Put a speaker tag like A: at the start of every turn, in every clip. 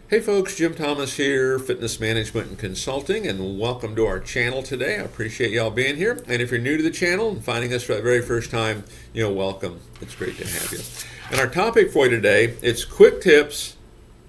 A: Hey folks, Jim Thomas here, Fitness Management and Consulting, and welcome to our channel today. I appreciate y'all being here. And if you're new to the channel and finding us for the very first time, welcome. It's great to have you. And our topic for you today, it's quick tips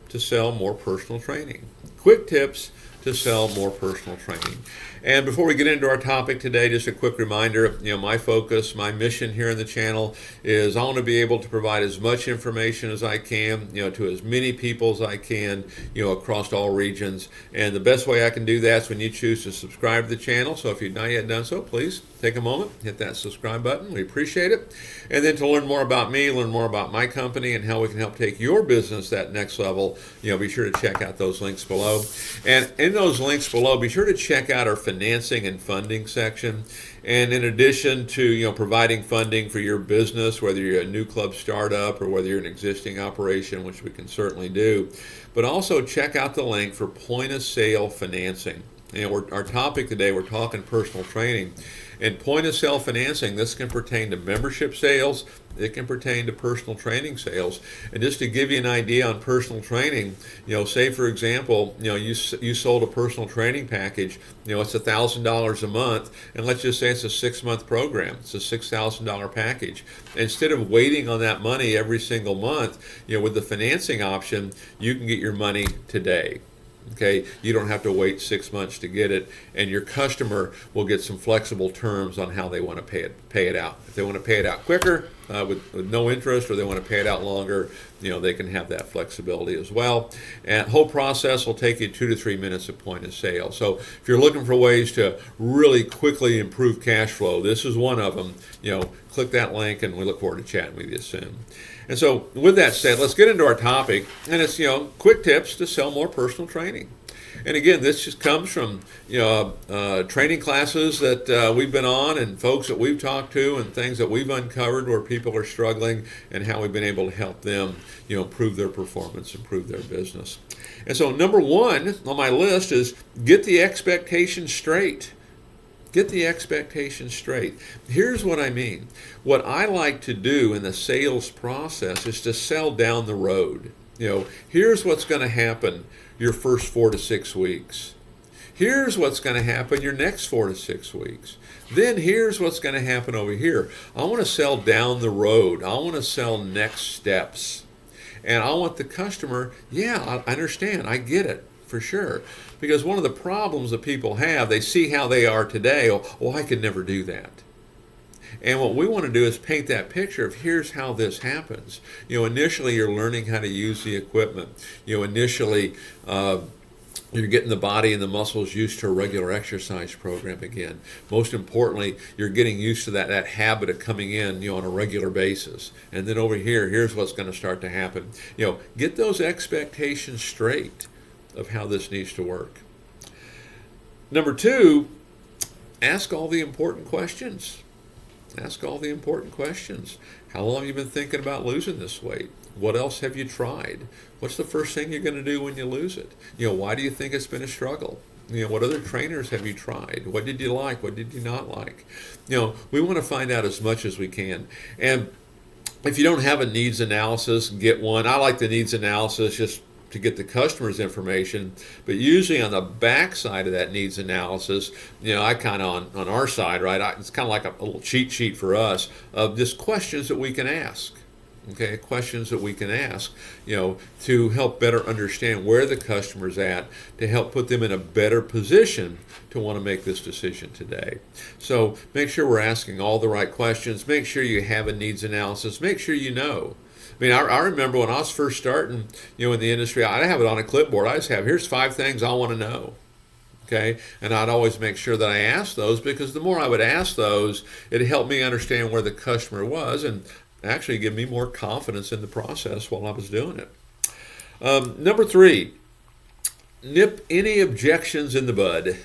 A: to sell more personal training. Quick tips to sell more personal training. And before we get into our topic today, just a quick reminder, my focus, my mission here in the channel is I want to be able to provide as much information as I can, to as many people as I can, across all regions. And the best way I can do that is when you choose to subscribe to the channel. So if you've not yet done so, please take a moment, hit that subscribe button. We appreciate it. And then to learn more about me, learn more about my company and how we can help take your business that next level, be sure to check out those links below. And in those links below, be sure to check out our financing and funding section. And in addition to providing funding for your business, whether you're a new club startup or whether you're an existing operation, which we can certainly do, but also check out the link for point of sale financing. Our topic today, we're talking personal training. And point of sale financing, this can pertain to membership sales, it can pertain to personal training sales. And just to give you an idea on personal training, say for example, you sold a personal training package, it's $1,000 a month, and let's just say it's a 6-month program, it's a $6,000 package. Instead of waiting on that money every single month, with the financing option, you can get your money today. Okay, you don't have to wait 6 months to get it, and your customer will get some flexible terms on how they want to pay it out. If they want to pay it out quicker with no interest, or they want to pay it out longer, they can have that flexibility as well. And the whole process will take you 2 to 3 minutes at point of sale. So if you're looking for ways to really quickly improve cash flow, this is one of them. Click that link, and we look forward to chatting with you soon. And so with that said, let's get into our topic, and it's quick tips to sell more personal training. And again, this just comes from training classes that we've been on, and folks that we've talked to, and things that we've uncovered where people are struggling, and how we've been able to help them improve their performance, improve their business. And so number one on my list is get the expectations straight. Get the expectations straight. Here's what I mean. What I like to do in the sales process is to sell down the road. Here's what's going to happen your first 4 to 6 weeks. Here's what's going to happen your next 4 to 6 weeks. Then here's what's going to happen over here. I want to sell down the road. I want to sell next steps. And I want the customer, I understand. I get it. For sure. Because one of the problems that people have, they see how they are today. Oh, I could never do that. And what we want to do is paint that picture of here's how this happens. Initially you're learning how to use the equipment. Initially you're getting the body and the muscles used to a regular exercise program again. Most importantly, you're getting used to that habit of coming in, on a regular basis. And then over here, here's what's going to start to happen. Get those expectations straight of how this needs to work. Number two, ask all the important questions. Ask all the important questions. How long have you been thinking about losing this weight? What else have you tried? What's the first thing you're going to do when you lose it? Why do you think it's been a struggle? What other trainers have you tried? What did you like? What did you not like? We want to find out as much as we can. And if you don't have a needs analysis, get one. I like the needs analysis just to get the customer's information, but usually on the back side of that needs analysis, I kind of on our side, right? It's kind of like a little cheat sheet for us of just questions that we can ask. Okay, questions that we can ask, to help better understand where the customer's at, to help put them in a better position to want to make this decision today. So make sure we're asking all the right questions. Make sure you have a needs analysis. Make sure you know. I remember when I was first starting, in the industry, I'd have it on a clipboard. I just have, here's 5 things I want to know. Okay, and I'd always make sure that I asked those, because the more I would ask those, it helped me understand where the customer was and actually give me more confidence in the process while I was doing it. Number 3, nip any objections in the bud.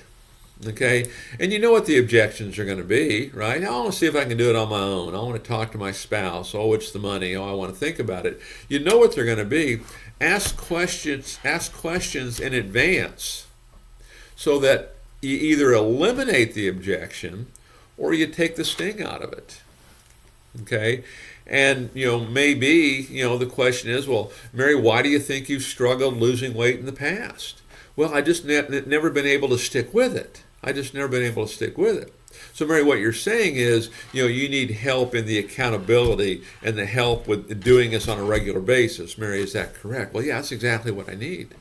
A: Okay, and you know what the objections are going to be, right? I want to see if I can do it on my own. I want to talk to my spouse. Oh, it's the money. Oh, I want to think about it. You know what they're going to be. Ask questions in advance so that you either eliminate the objection or you take the sting out of it. Okay, And, maybe, the question is, well, Mary, why do you think you've struggled losing weight in the past? Well, I just never been able to stick with it. So, Mary, what you're saying is, you need help in the accountability and the help with doing this on a regular basis. Mary, is that correct? Well, yeah, that's exactly what I need.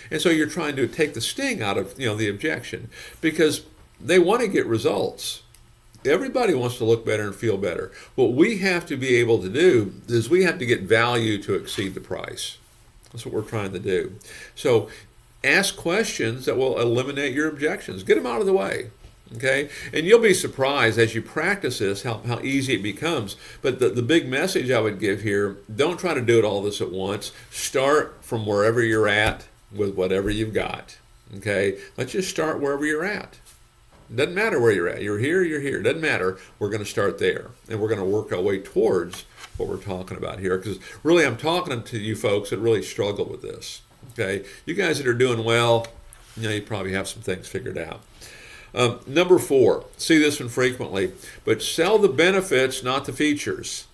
A: And so you're trying to take the sting out of, the objection, because they want to get results. Everybody wants to look better and feel better. What we have to be able to do is we have to get value to exceed the price. That's what we're trying to do. So ask questions that will eliminate your objections. Get them out of the way. Okay? And you'll be surprised as you practice this how easy it becomes. But the big message I would give here, don't try to do it all this at once. Start from wherever you're at with whatever you've got. Okay? Let's just start wherever you're at. Doesn't matter where you're at. You're here. Doesn't matter. We're going to start there. And we're going to work our way towards what we're talking about here. Because really, I'm talking to you folks that really struggle with this. Okay? You guys that are doing well, you probably have some things figured out. Number 4, see this one frequently, but sell the benefits, not the features.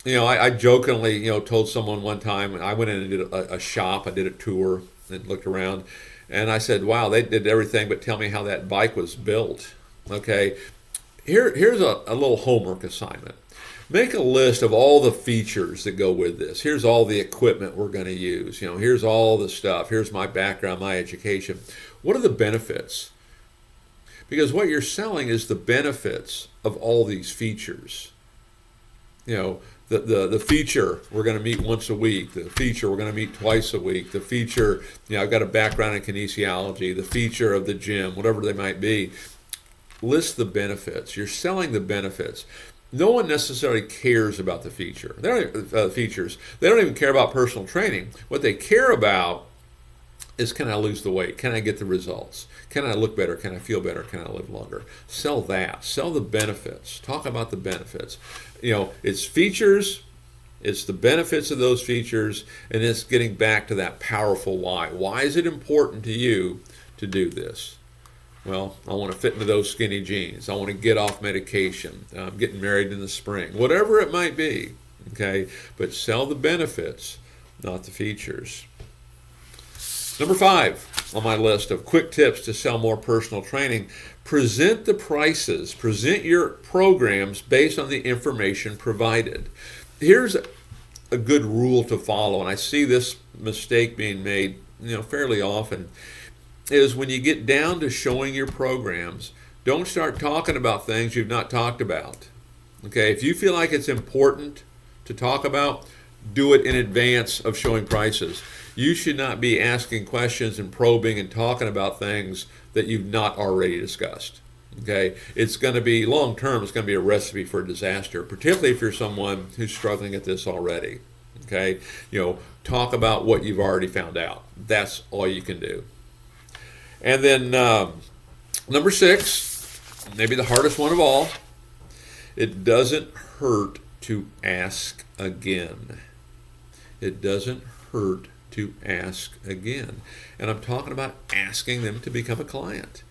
A: I jokingly, told someone one time, I went in and did a shop, I did a tour and looked around, and I said, wow, they did everything but tell me how that bike was built. Okay, here's a little homework assignment. Make a list of all the features that go with this. Here's all the equipment we're going to use. Here's all the stuff. Here's my background, my education. What are the benefits? Because what you're selling is the benefits of all these features. The feature, we're going to meet once a week. The feature, we're going to meet twice a week. The feature, I've got a background in kinesiology. The feature of the gym, whatever they might be. List the benefits. You're selling the benefits. No one necessarily cares about the feature. They don't features. They don't even care about personal training. What they care about is, can I lose the weight? Can I get the results? Can I look better? Can I feel better? Can I live longer? Sell that. Sell the benefits. Talk about the benefits. It's features, it's the benefits of those features, and it's getting back to that powerful why. Why is it important to you to do this? Well, I want to fit into those skinny jeans. I want to get off medication. I'm getting married in the spring. Whatever it might be, okay? But sell the benefits, not the features. Number 5 on my list of quick tips to sell more personal training, present the prices, present your programs based on the information provided. Here's a good rule to follow, and I see this mistake being made, fairly often, is when you get down to showing your programs, don't start talking about things you've not talked about. Okay, if you feel like it's important to talk about, do it in advance of showing prices. You should not be asking questions and probing and talking about things that you've not already discussed. Okay, it's going to be long term. It's going to be a recipe for disaster, particularly if you're someone who's struggling at this already. Okay, talk about what you've already found out. That's all you can do. And then number 6, maybe the hardest one of all. It doesn't hurt to ask again. It doesn't hurt to ask again. And I'm talking about asking them to become a client.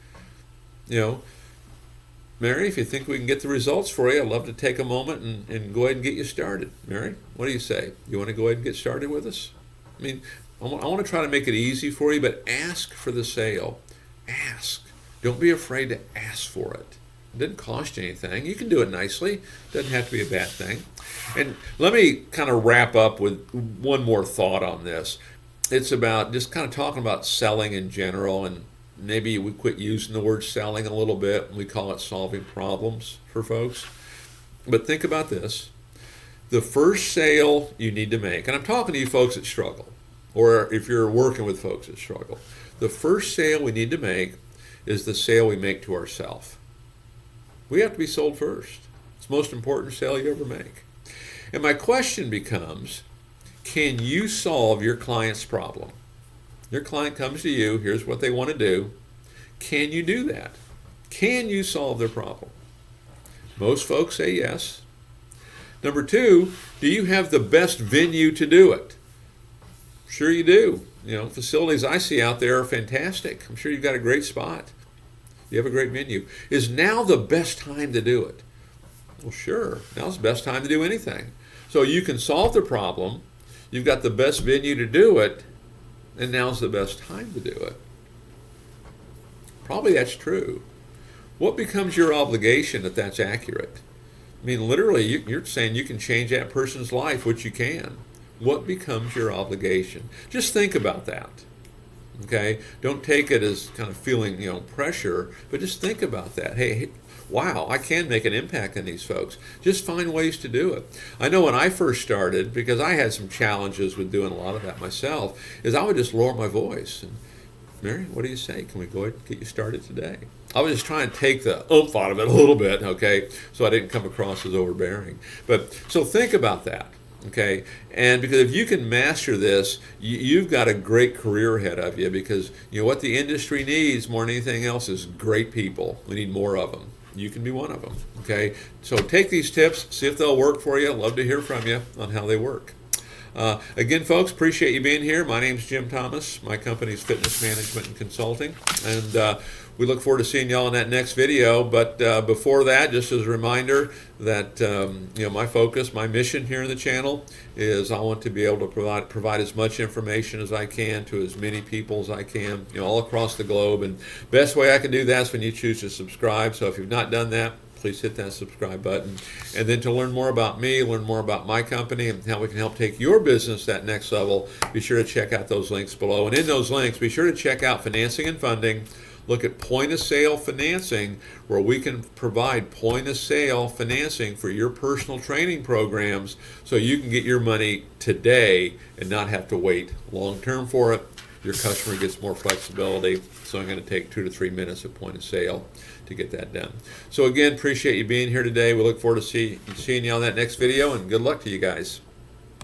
A: Mary, if you think we can get the results for you, I'd love to take a moment and go ahead and get you started. Mary, what do you say? You want to go ahead and get started with us? I want to try to make it easy for you, but ask for the sale. Ask. Don't be afraid to ask for it. It doesn't cost you anything. You can do it nicely. It doesn't have to be a bad thing. And let me kind of wrap up with one more thought on this. It's about just kind of talking about selling in general, and maybe we quit using the word selling a little bit and we call it solving problems for folks. But think about this. The first sale you need to make, and I'm talking to you folks that struggle, or if you're working with folks that struggle, the first sale we need to make is the sale we make to ourselves. We have to be sold first. It's the most important sale you ever make. And my question becomes, can you solve your client's problem? Your client comes to you, here's what they want to do. Can you do that? Can you solve their problem? Most folks say yes. Number 2, do you have the best venue to do it? Sure you do. Facilities I see out there are fantastic. I'm sure you've got a great spot. You have a great venue. Is now the best time to do it? Well, sure. Now's the best time to do anything. So you can solve the problem. You've got the best venue to do it, and now's the best time to do it. Probably that's true. What becomes your obligation if that's accurate? I mean, literally, you're saying you can change that person's life, which you can. What becomes your obligation? Just think about that. Okay? Don't take it as kind of feeling, pressure, but just think about that. Hey, wow, I can make an impact on these folks. Just find ways to do it. I know when I first started, because I had some challenges with doing a lot of that myself, is I would just lower my voice. And, Mary, what do you say? Can we go ahead and get you started today? I was just trying to take the oomph out of it a little bit, okay, so I didn't come across as overbearing. But so think about that. Okay, and because if you can master this, you've got a great career ahead of you, because what the industry needs more than anything else is great people. We need more of them. You can be one of them. Okay, so take these tips, see if they'll work for you. I'd love to hear from you on how they work. Again, folks, appreciate you being here. My name's Jim Thomas. My company's Fitness Management and Consulting, and we look forward to seeing y'all in that next video. But before that, just as a reminder that my focus, my mission here in the channel is I want to be able to provide as much information as I can to as many people as I can, all across the globe. And best way I can do that is when you choose to subscribe. So if you've not done that, please hit that subscribe button. And then to learn more about me, learn more about my company, and how we can help take your business that next level, be sure to check out those links below. And in those links, be sure to check out financing and funding. Look at point-of-sale financing, where we can provide point-of-sale financing for your personal training programs so you can get your money today and not have to wait long-term for it. Your customer gets more flexibility, so I'm going to take 2 to 3 minutes at point of sale to get that done. So again, appreciate you being here today. We look forward to seeing you on that next video, and good luck to you guys.